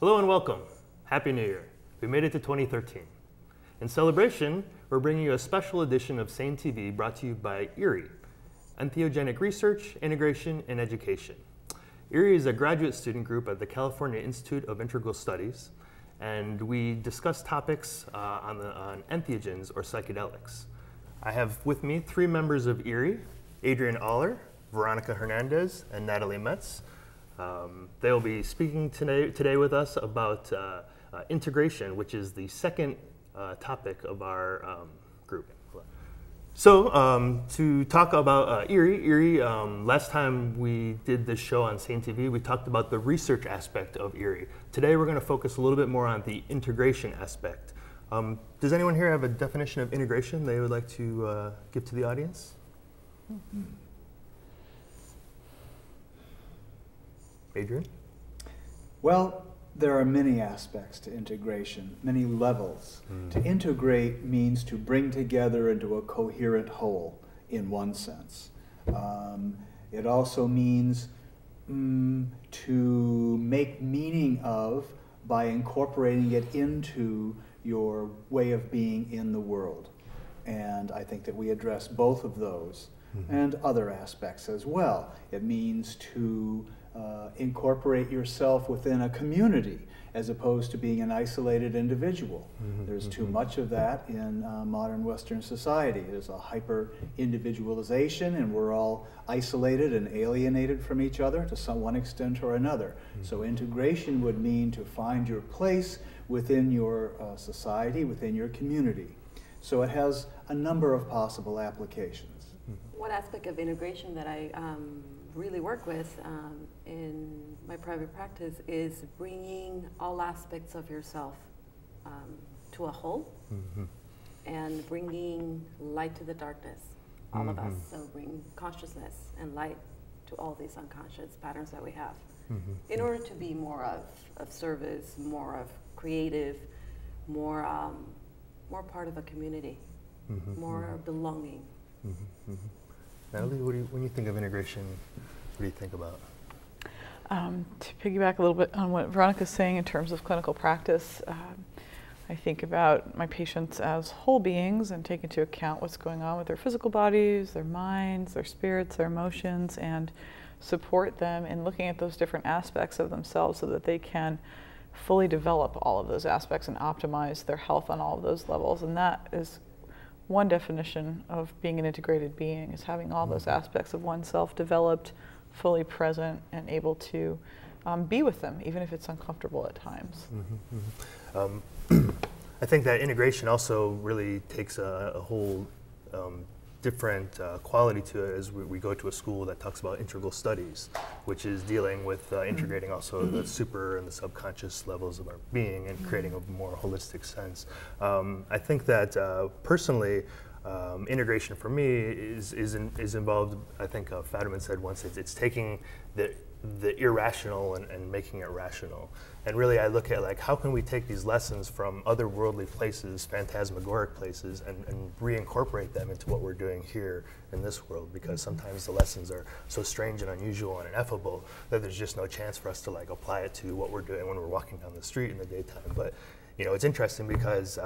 Hello and welcome. Happy New Year. We made it to 2013. In celebration, we're bringing you a special edition of Sane TV brought to you by ERIE, Entheogenic Research, Integration, and Education. ERIE is a graduate student group at the California Institute of Integral Studies, and we discuss topics on entheogens or psychedelics. I have with me three members of ERIE, Adrian Auler, Veronica Hernandez, and Natalie Metz. They will be speaking today with us about integration, which is the second topic of our group. So to talk about ERIE, last time we did this show on Sane TV, we talked about the research aspect of ERIE. Today we're going to focus a little bit more on the integration aspect. Does anyone here have a definition of integration they would like to give to the audience? Mm-hmm. Adrian? Well, there are many aspects to integration, many levels. To integrate means to bring together into a coherent whole, in one sense. It also means to make meaning of by incorporating it into your way of being in the world. And I think that we address both of those and other aspects as well. It means to incorporate yourself within a community as opposed to being an isolated individual. There's too much of that in modern Western society. There's a hyper-individualization, and we're all isolated and alienated from each other to one extent or another. So integration would mean to find your place within your society, within your community. So it has a number of possible applications. One aspect of integration that I really work with in my private practice is bringing all aspects of yourself to a whole and bringing light to the darkness, all of us. So bring consciousness and light to all these unconscious patterns that we have in order to be more of service, more of creative, more part of a community, more belonging. Natalie, when you think of integration, what do you think about? To piggyback a little bit on what Veronica's saying in terms of clinical practice, I think about my patients as whole beings and take into account what's going on with their physical bodies, their minds, their spirits, their emotions, and support them in looking at those different aspects of themselves so that they can fully develop all of those aspects and optimize their health on all of those levels. And that is one definition of being an integrated being, is having all those aspects of oneself developed, fully present, and able to be with them, even if it's uncomfortable at times. I think that integration also really takes a whole different quality to it as we go to a school that talks about integral studies, which is dealing with integrating also the super and the subconscious levels of our being and creating a more holistic sense. I think that personally, integration for me is involved, I think Fadiman said once, it's taking the irrational and making it rational. And really I look at like, how can we take these lessons from otherworldly places, phantasmagoric places, and reincorporate them into what we're doing here in this world, because sometimes the lessons are so strange and unusual and ineffable that there's just no chance for us to like apply it to what we're doing when we're walking down the street in the daytime. But you know, it's interesting because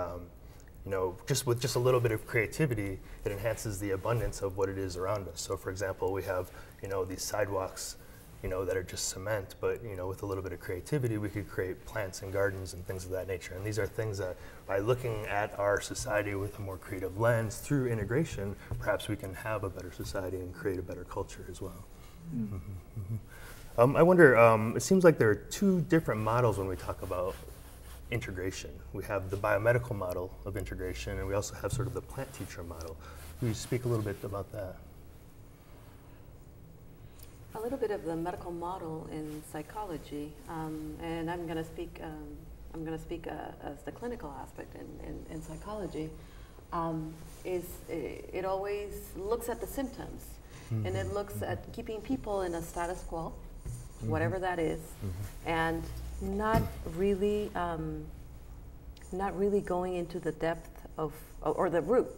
you know, with just a little bit of creativity, it enhances the abundance of what it is around us. So for example, we have, you know, these sidewalks, you know, that are just cement, but you know, with a little bit of creativity, we could create plants and gardens and things of that nature. And these are things that, by looking at our society with a more creative lens through integration, perhaps we can have a better society and create a better culture as well. I wonder, it seems like there are two different models when we talk about integration. We have the biomedical model of integration, and we also have sort of the plant teacher model. Can you speak a little bit about that? A little bit of the medical model in psychology, and I'm going to speak as the clinical aspect in psychology. It always looks at the symptoms, and it looks at keeping people in a status quo, whatever that is, and not really going into the depth of or the root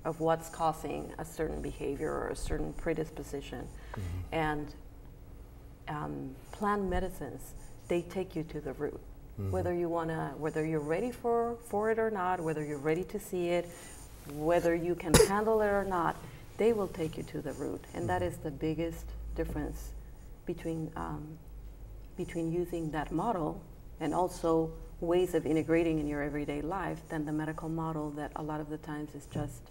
of what's causing a certain behavior or a certain predisposition. And plant medicines, they take you to the root. whether you're ready for it or not, whether you're ready to see it, whether you can handle it or not, they will take you to the root. And that is the biggest difference between using that model and also ways of integrating in your everyday life than the medical model that a lot of the times is just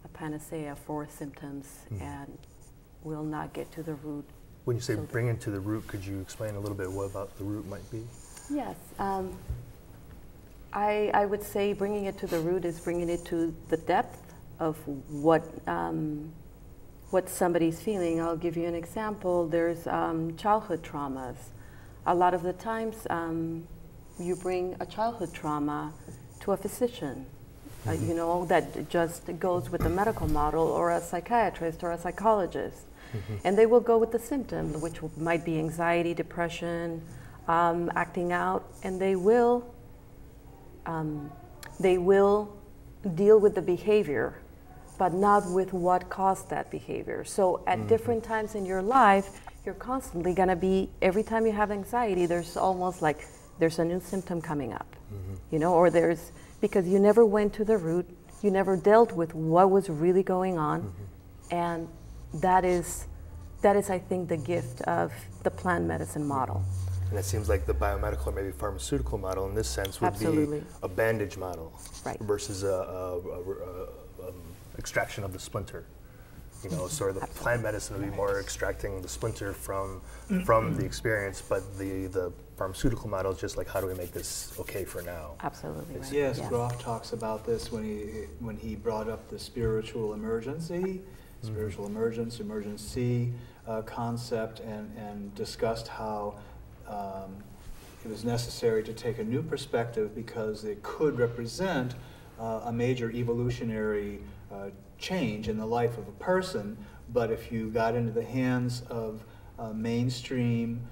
a panacea for symptoms and will not get to the root. When you say bring it to the root, could you explain a little bit what about the root might be? Yes. I would say bringing it to the root is bringing it to the depth of what somebody's feeling. I'll give you an example. There's childhood traumas. A lot of the times you bring a childhood trauma to a physician, you know, that just goes with the medical model, or a psychiatrist or a psychologist. And they will go with the symptom, which might be anxiety, depression, acting out, and they will deal with the behavior, but not with what caused that behavior. So at different times in your life, you're constantly going to be, every time you have anxiety, there's almost like there's a new symptom coming up, you know, or because you never went to the root, you never dealt with what was really going on, and that is, I think, the gift of the plant medicine model. And it seems like the biomedical or maybe pharmaceutical model in this sense would be a bandage model versus a extraction of the splinter. You know, sort of the plant medicine would be more extracting the splinter from the experience, but the pharmaceutical model is just like, how do we make this okay for now? Absolutely. Right. Yes, Groff talks about this when he brought up the spiritual emergency, emergency concept, and discussed how it was necessary to take a new perspective because it could represent a major evolutionary change in the life of a person. But if you got into the hands of mainstream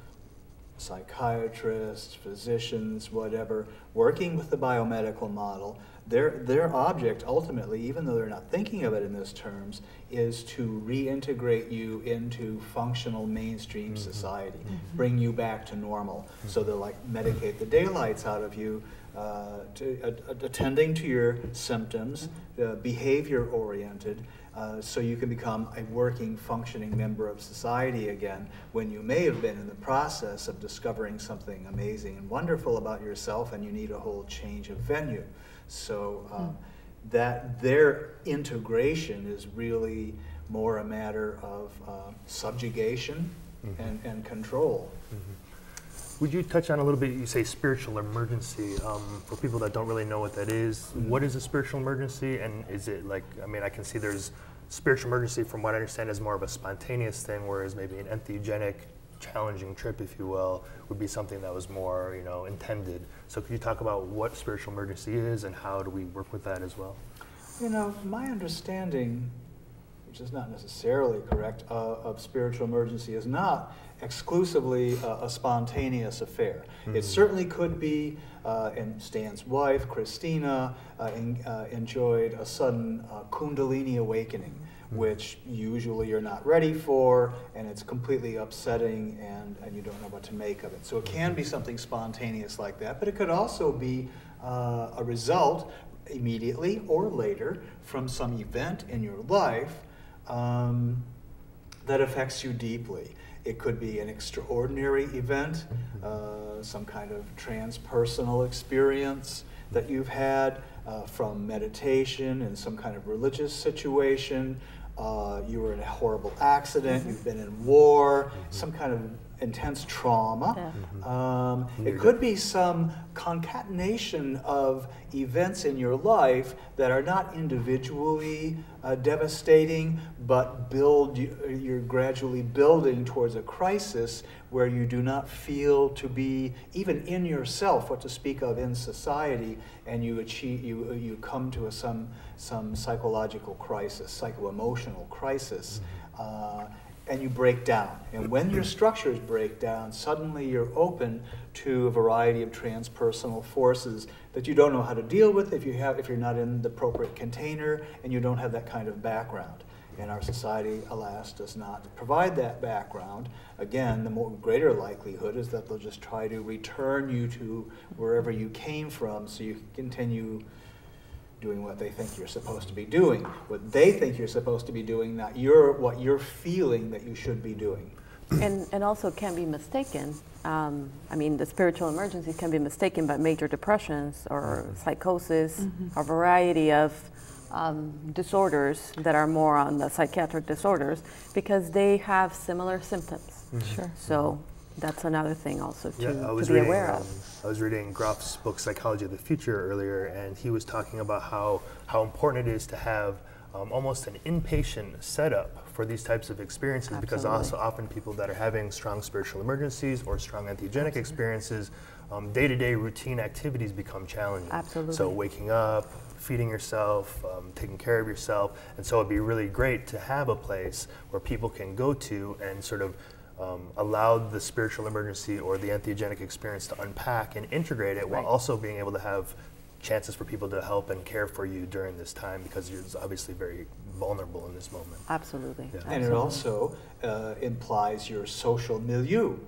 psychiatrists, physicians, whatever, working with the biomedical model, their object ultimately, even though they're not thinking of it in those terms, is to reintegrate you into functional mainstream society, bring you back to normal. So they'll like medicate the daylights out of you, attending to your symptoms, behavior-oriented, so you can become a working, functioning member of society again when you may have been in the process of discovering something amazing and wonderful about yourself and you need a whole change of venue. So that their integration is really more a matter of subjugation and control. Would you touch on a little bit, you say spiritual emergency, for people that don't really know what that is, what is a spiritual emergency, and is it like, I mean, I can see there's spiritual emergency from what I understand is more of a spontaneous thing, whereas maybe an entheogenic, challenging trip, if you will, would be something that was more, you know, intended. So could you talk about what spiritual emergency is and how do we work with that as well? You know, my understanding, which is not necessarily correct, of spiritual emergency is not exclusively a spontaneous affair. It certainly could be, and Stan's wife, Christina, enjoyed a sudden Kundalini awakening, which usually you're not ready for, and it's completely upsetting, and you don't know what to make of it. So it can be something spontaneous like that, but it could also be a result immediately or later from some event in your life that affects you deeply. It could be an extraordinary event, some kind of transpersonal experience that you've had from meditation in some kind of religious situation. You were in a horrible accident, you've been in war, some kind of intense trauma. It could be some concatenation of events in your life that are not individually devastating, but you're gradually building towards a crisis where you do not feel to be, even in yourself, what to speak of in society, and you come to some psychological crisis, psycho-emotional crisis, and you break down. And when your structures break down, suddenly you're open to a variety of transpersonal forces that you don't know how to deal with if you're not in the appropriate container and you don't have that kind of background. And our society, alas, does not provide that background. Again, the greater likelihood is that they'll just try to return you to wherever you came from so you can continue doing what they think you're supposed to be doing. What they think you're supposed to be doing, not what you're feeling that you should be doing. And also can be mistaken. I mean, the spiritual emergencies can be mistaken by major depressions or psychosis, a variety of disorders that are more on the psychiatric disorders because they have similar symptoms. Sure. So that's another thing also to be reading, aware of. I was reading Groff's book Psychology of the Future earlier, and he was talking about how important it is to have almost an inpatient setup for these types of experiences. Absolutely. Because also often people that are having strong spiritual emergencies or strong entheogenic experiences, day-to-day routine activities become challenging. Absolutely. So waking up, feeding yourself, taking care of yourself, and so it'd be really great to have a place where people can go to and sort of allow the spiritual emergency or the entheogenic experience to unpack and integrate it, while also being able to have chances for people to help and care for you during this time, because you're obviously very vulnerable in this moment. Absolutely. Yeah. And it also implies your social milieu.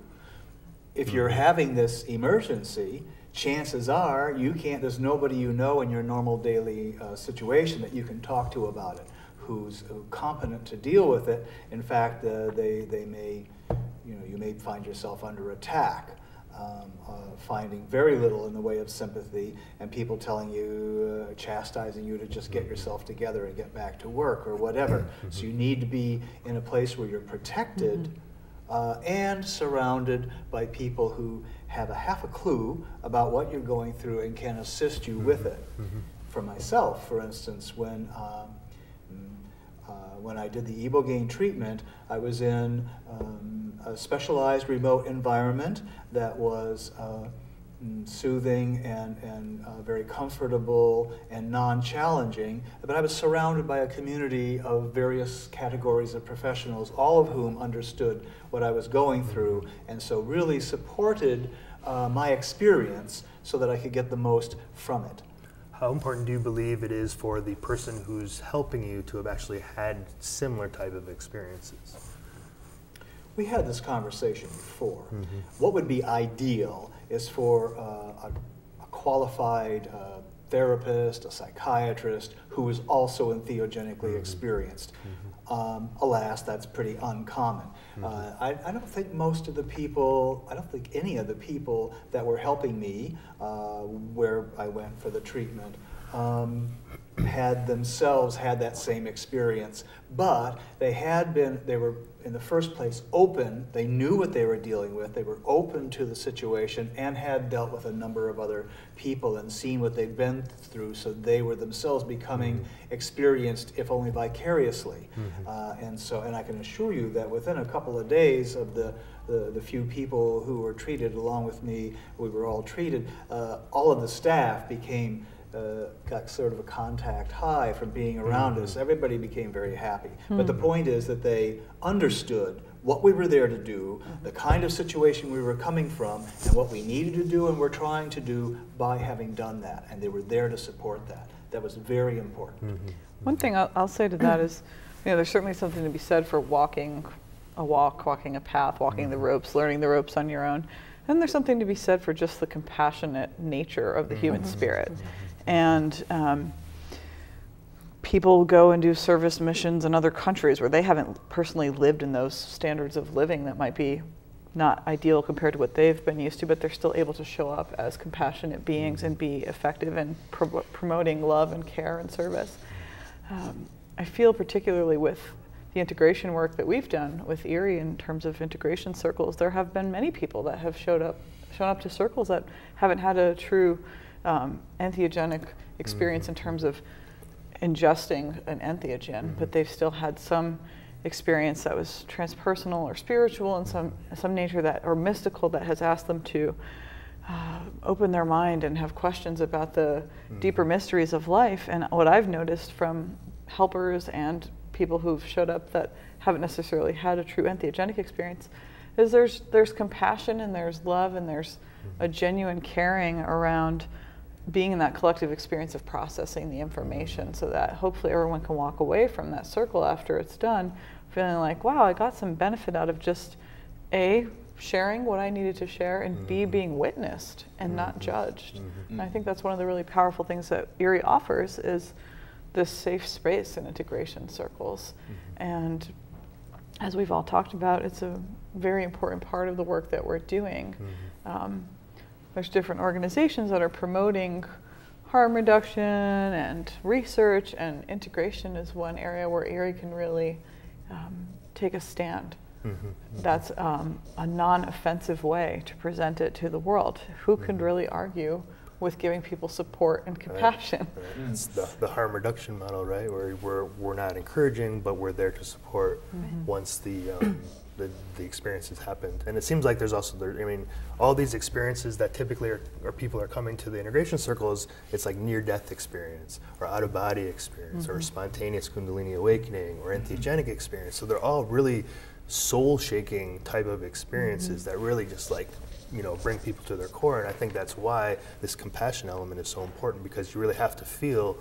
If you're having this emergency, chances are there's nobody you know in your normal daily situation that you can talk to about it, who's competent to deal with it. In fact, they may, you may find yourself under attack, finding very little in the way of sympathy, and people telling you, chastising you to just get yourself together and get back to work or whatever. So you need to be in a place where you're protected and surrounded by people who have half a clue about what you're going through and can assist you with it. For myself, for instance, when I did the ibogaine treatment, I was in a specialized remote environment that was soothing and very comfortable and non-challenging, but I was surrounded by a community of various categories of professionals, all of whom understood what I was going through, and so really supported my experience so that I could get the most from it. How important do you believe it is for the person who's helping you to have actually had similar type of experiences? We had this conversation before. What would be ideal is for a qualified therapist, a psychiatrist, who is also entheogenically experienced. Alas, that's pretty uncommon. I don't think I don't think any of the people that were helping me where I went for the treatment had themselves had that same experience, but they were in the first place open. They knew what they were dealing with. They were open to the situation and had dealt with a number of other people and seen what they'd been through, so they were themselves becoming experienced, if only vicariously. And I can assure you that within a couple of days of the few people who were treated along with me, we were all treated, all of the staff got sort of a contact high from being around us. Everybody became very happy. But the point is that they understood what we were there to do, the kind of situation we were coming from, and what we needed to do and were trying to do by having done that. And they were there to support that. That was very important. One thing I'll say to that is, there's certainly something to be said for walking a walk, walking a path, walking the ropes, learning the ropes on your own. And there's something to be said for just the compassionate nature of the human spirit. And people go and do service missions in other countries where they haven't personally lived in those standards of living that might be not ideal compared to what they've been used to, but they're still able to show up as compassionate beings and be effective in promoting love and care and service. I feel particularly with the integration work that we've done with ERIE in terms of integration circles, there have been many people that have shown up to circles that haven't had a true entheogenic experience in terms of ingesting an entheogen, but they've still had some experience that was transpersonal or spiritual in some nature or mystical that has asked them to open their mind and have questions about the deeper mysteries of life. And what I've noticed from helpers and people who've showed up that haven't necessarily had a true entheogenic experience is there's compassion and there's love and there's a genuine caring around being in that collective experience of processing the information, so that hopefully everyone can walk away from that circle after it's done feeling like, wow, I got some benefit out of just A, sharing what I needed to share, and B, being witnessed and not judged. And I think that's one of the really powerful things that ERIE offers, is this safe space in integration circles. And as we've all talked about, it's a very important part of the work that we're doing. There's different organizations that are promoting harm reduction and research, and integration is one area where ERIE can really take a stand. That's a non-offensive way to present it to the world. Who can really argue with giving people support and compassion? Right. It's the harm reduction model, right? Where we're not encouraging, but we're there to support once the experience has happened. And it seems like there's also, I mean, all these experiences that typically are people are coming to the integration circles, it's like near-death experience, or out-of-body experience, or spontaneous Kundalini awakening, or entheogenic experience. So they're all really soul-shaking type of experiences that really just like, you know, bring people to their core. And I think that's why this compassion element is so important, because you really have to feel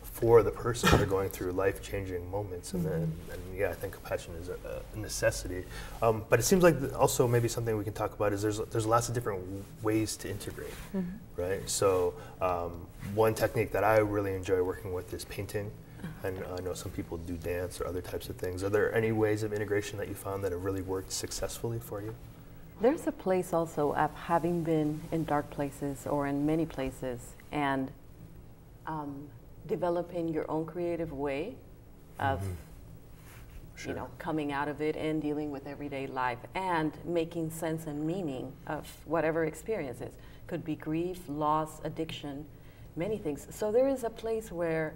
for the person they're going through life-changing moments. And yeah, I think compassion is a necessity. But it seems like also maybe something we can talk about is there's lots of different ways to integrate, right? So one technique that I really enjoy working with is painting. And I know some people do dance or other types of things. Are there any ways of integration that you found that have really worked successfully for you? There's a place also of having been in dark places or in many places, and developing your own creative way of you know, coming out of it and dealing with everyday life and making sense and meaning of whatever experiences. Could be grief, loss, addiction, many things. So there is a place where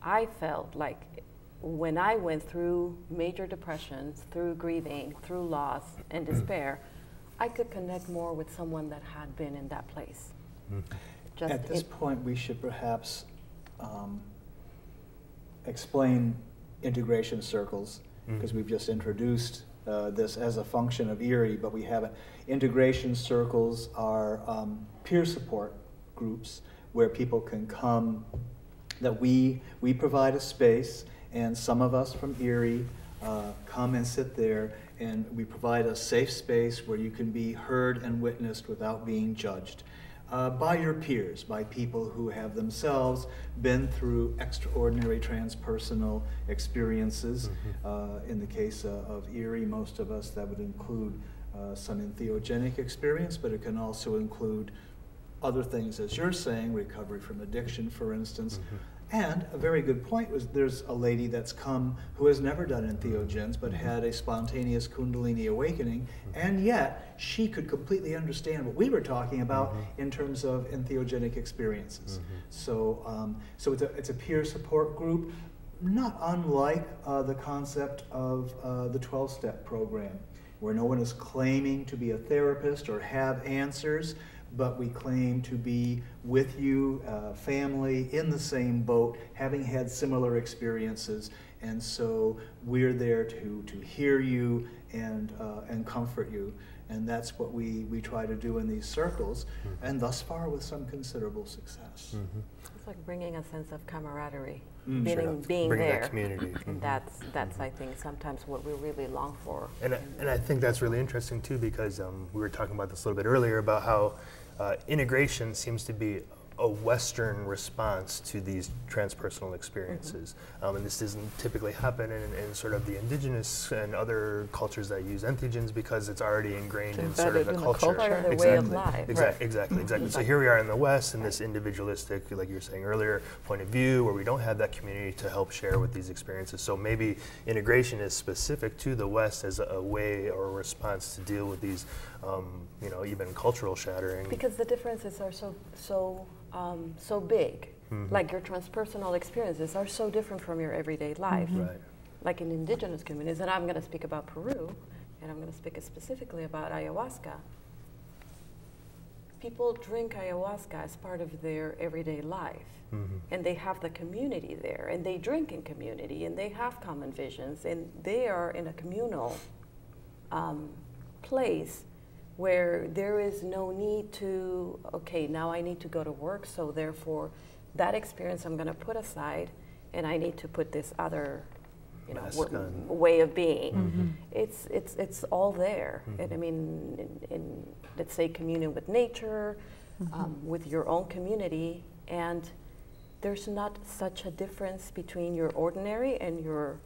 I felt like when I went through major depressions, through grieving, through loss and despair, I could connect more with someone that had been in that place. Just at this point, we should perhaps explain integration circles, because we've just introduced this as a function of ERIE, but we haven't. Integration circles are peer support groups where people can come, that we provide a space, and some of us from ERIE come and sit there, and we provide a safe space where you can be heard and witnessed without being judged by your peers, by people who have themselves been through extraordinary transpersonal experiences. In the case of ERIE, most of us, that would include some entheogenic experience, but it can also include other things, as you're saying, recovery from addiction, for instance. And a very good point was, there's a lady that's come who has never done entheogens, but had a spontaneous Kundalini awakening, and yet she could completely understand what we were talking about in terms of entheogenic experiences. So, so it's a peer support group, not unlike the concept of the 12-step program, where no one is claiming to be a therapist or have answers, but we claim to be with you, family, in the same boat, having had similar experiences, and so we're there to hear you and comfort you, and that's what we try to do in these circles, and thus far with some considerable success. It's like bringing a sense of camaraderie, Sure. being Bringing there, that community. and that's I think sometimes what we really long for. And I think that's really interesting too, because we were talking about this a little bit earlier about how integration seems to be a Western response to these transpersonal experiences. And this doesn't typically happen in sort of the indigenous and other cultures that use entheogens, because it's already ingrained in sort of the culture. Part of their way of life. Exactly. So here we are in the West in this individualistic, like you were saying earlier, point of view, where we don't have that community to help share with these experiences. So maybe integration is specific to the West as a way or a response to deal with these, you know, even cultural shattering. Because the differences are so big. Like your transpersonal experiences are so different from your everyday life. Right. Like in indigenous communities, and I'm going to speak about Peru, and I'm going to speak specifically about ayahuasca. People drink ayahuasca as part of their everyday life, and they have the community there, and they drink in community, and they have common visions, and they are in a communal place where there is no need to, okay, now I need to go to work, so therefore that experience I'm going to put aside, and I need to put this other, you know, way of being. It's all there. And I mean, in let's say communion with nature, with your own community, and there's not such a difference between your ordinary and your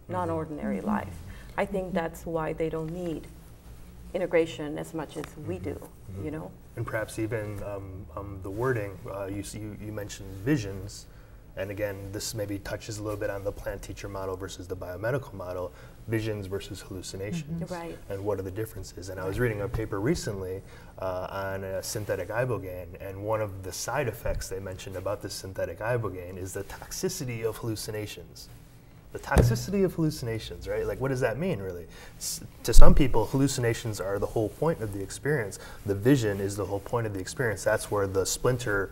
non-ordinary life. I think that's why they don't need integration as much as we do, you know? And perhaps even the wording, you mentioned visions, and again, this maybe touches a little bit on the plant teacher model versus the biomedical model, visions versus hallucinations, Right. and what are the differences. And I was reading a paper recently on a synthetic ibogaine, and one of the side effects they mentioned about this synthetic ibogaine is the toxicity of hallucinations. The toxicity of hallucinations, right? Like, what does that mean, really? To some people, hallucinations are the whole point of the experience. The vision is the whole point of the experience. That's where the splinter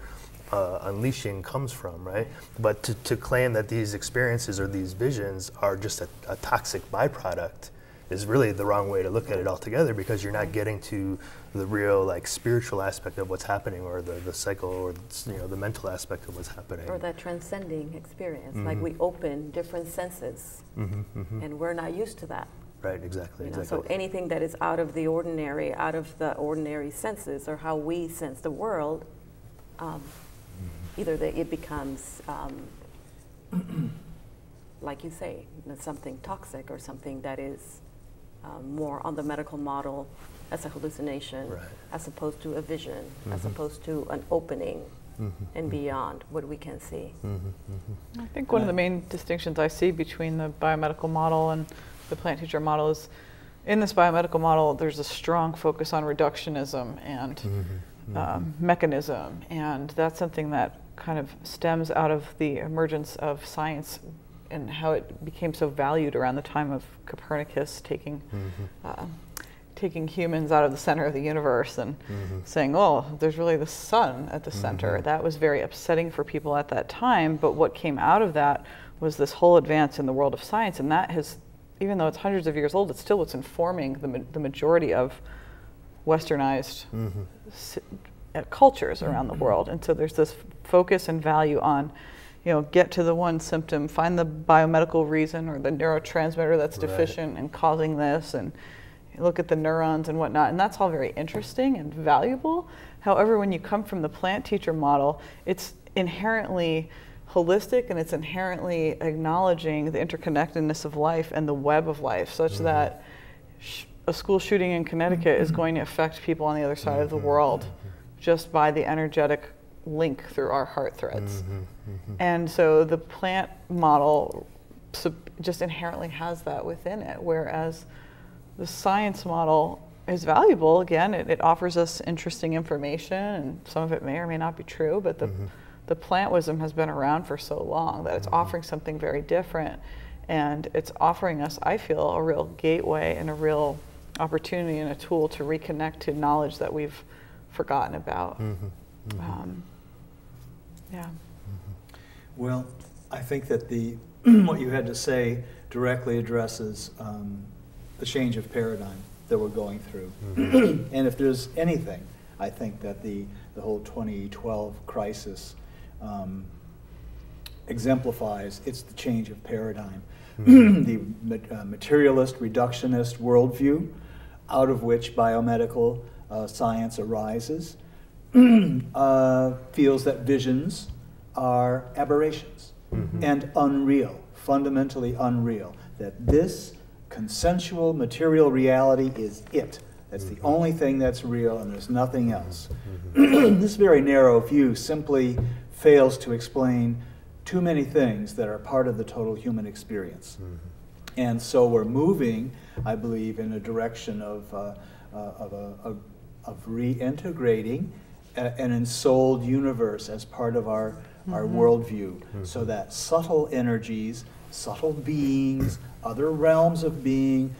unleashing comes from, right? But to claim that these experiences or these visions are just a toxic byproduct is really the wrong way to look at it altogether, because you're not getting to the real, like, spiritual aspect of what's happening, or the psycho, or, you know, the mental aspect of what's happening. Or that transcending experience, like we open different senses, and we're not used to that. Right, exactly, You know, exactly. so anything that is out of the ordinary senses, or how we sense the world, either that it becomes, like you say, something toxic, or something that is more on the medical model as a hallucination, Right. as opposed to a vision, as opposed to an opening and beyond what we can see. I think one of the main distinctions I see between the biomedical model and the plant teacher model is, in this biomedical model, there's a strong focus on reductionism and mechanism, and that's something that kind of stems out of the emergence of science and how it became so valued around the time of Copernicus taking humans out of the center of the universe and saying, oh, there's really the sun at the center. That was very upsetting for people at that time, but what came out of that was this whole advance in the world of science, and that has, even though it's hundreds of years old, it's still what's informing the majority of westernized cultures around the world. And so there's this focus and value on, you know, get to the one symptom, find the biomedical reason or the neurotransmitter that's deficient and causing this, and look at the neurons and whatnot. And that's all very interesting and valuable. However, when you come from the plant teacher model, it's inherently holistic, and it's inherently acknowledging the interconnectedness of life and the web of life, such that a school shooting in Connecticut is going to affect people on the other side of the world just by the energetic link through our heart threads. And so the plant model just inherently has that within it, whereas the science model is valuable. Again, it offers us interesting information, and some of it may or may not be true, but the plant wisdom has been around for so long that it's offering something very different, and it's offering us, I feel, a real gateway and a real opportunity and a tool to reconnect to knowledge that we've forgotten about. Yeah. Well, I think that what you had to say directly addresses the change of paradigm that we're going through. And if there's anything, I think that the whole 2012 crisis exemplifies, it's the change of paradigm. The materialist, reductionist worldview, out of which biomedical science arises, feels that visions are aberrations and unreal, fundamentally unreal, that this consensual material reality is it. That's the only thing that's real, and there's nothing else. This very narrow view simply fails to explain too many things that are part of the total human experience. And so we're moving, I believe, in a direction of reintegrating an ensouled universe as part of our worldview, so that subtle energies, subtle beings, other realms of being,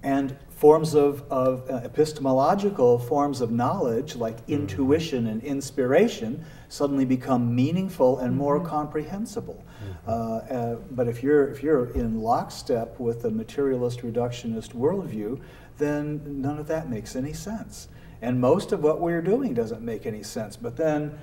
and forms of epistemological forms of knowledge, like intuition and inspiration, suddenly become meaningful and more comprehensible. But if you're in lockstep with the materialist reductionist worldview, then none of that makes any sense. And most of what we're doing doesn't make any sense. But then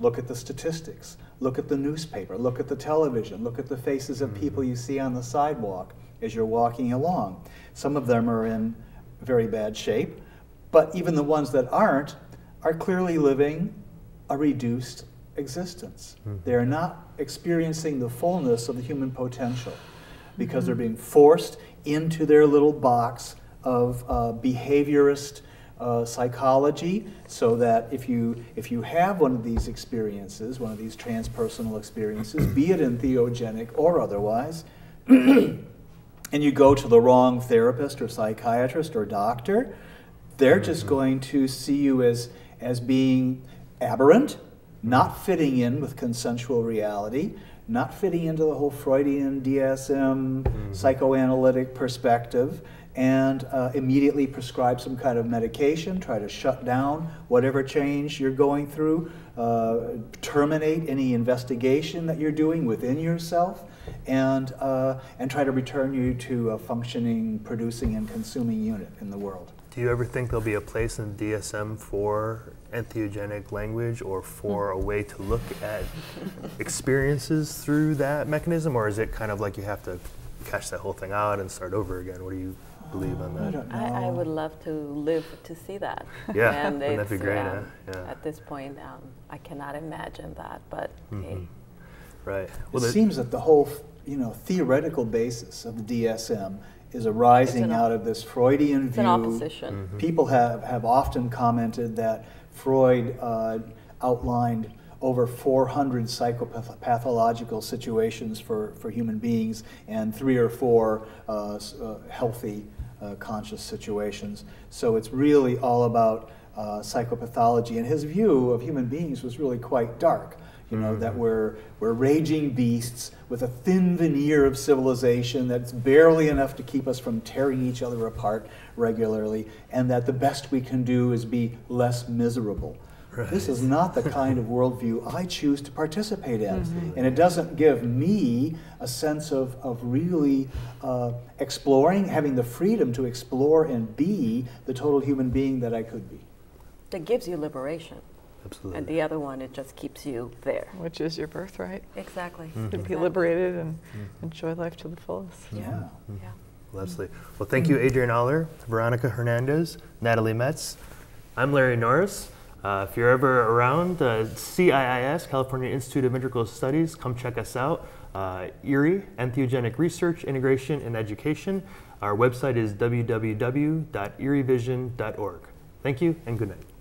look at the statistics, look at the newspaper, look at the television, look at the faces of people you see on the sidewalk as you're walking along. Some of them are in very bad shape, but even the ones that aren't are clearly living a reduced existence. They're not experiencing the fullness of the human potential because they're being forced into their little box of behaviorist psychology, so that if you have one of these experiences, one of these transpersonal experiences, be it entheogenic or otherwise, and you go to the wrong therapist or psychiatrist or doctor, they're just going to see you as being aberrant, not fitting in with consensual reality, not fitting into the whole Freudian DSM psychoanalytic perspective, and immediately prescribe some kind of medication, try to shut down whatever change you're going through, terminate any investigation that you're doing within yourself, and try to return you to a functioning, producing, and consuming unit in the world. Do you ever think there'll be a place in DSM for entheogenic language, or for a way to look at experiences through that mechanism, or is it kind of like you have to cash that whole thing out and start over again? What do you believe on that? I don't know. I would love to live to see that. Yeah, and wouldn't that be great? Yeah. Yeah. At this point, I cannot imagine that, but hey. Right. It seems that the whole, theoretical basis of the DSM is arising out of this Freudian view. It's an opposition. People have often commented that Freud outlined over 400 psychopathological situations for human beings, and 3 or 4 healthy conscious situations. So it's really all about psychopathology, and his view of human beings was really quite dark. That we're raging beasts with a thin veneer of civilization that's barely enough to keep us from tearing each other apart regularly, and that the best we can do is be less miserable. Right. This is not the kind of worldview I choose to participate in. And it doesn't give me a sense of really exploring, having the freedom to explore and be the total human being that I could be. That gives you liberation. Absolutely. And the other one, it just keeps you there. Which is your birthright. Exactly. To be liberated and enjoy life to the fullest. Yeah. Yeah. Lovely. Well, thank you, Adrian Auler, Veronica Hernandez, Natalie Metz. I'm Larry Norris. If you're ever around, CIIS, California Institute of Integral Studies, come check us out. ERIE, Entheogenic Research, Integration, and Education. Our website is www.erievision.org. Thank you and good night.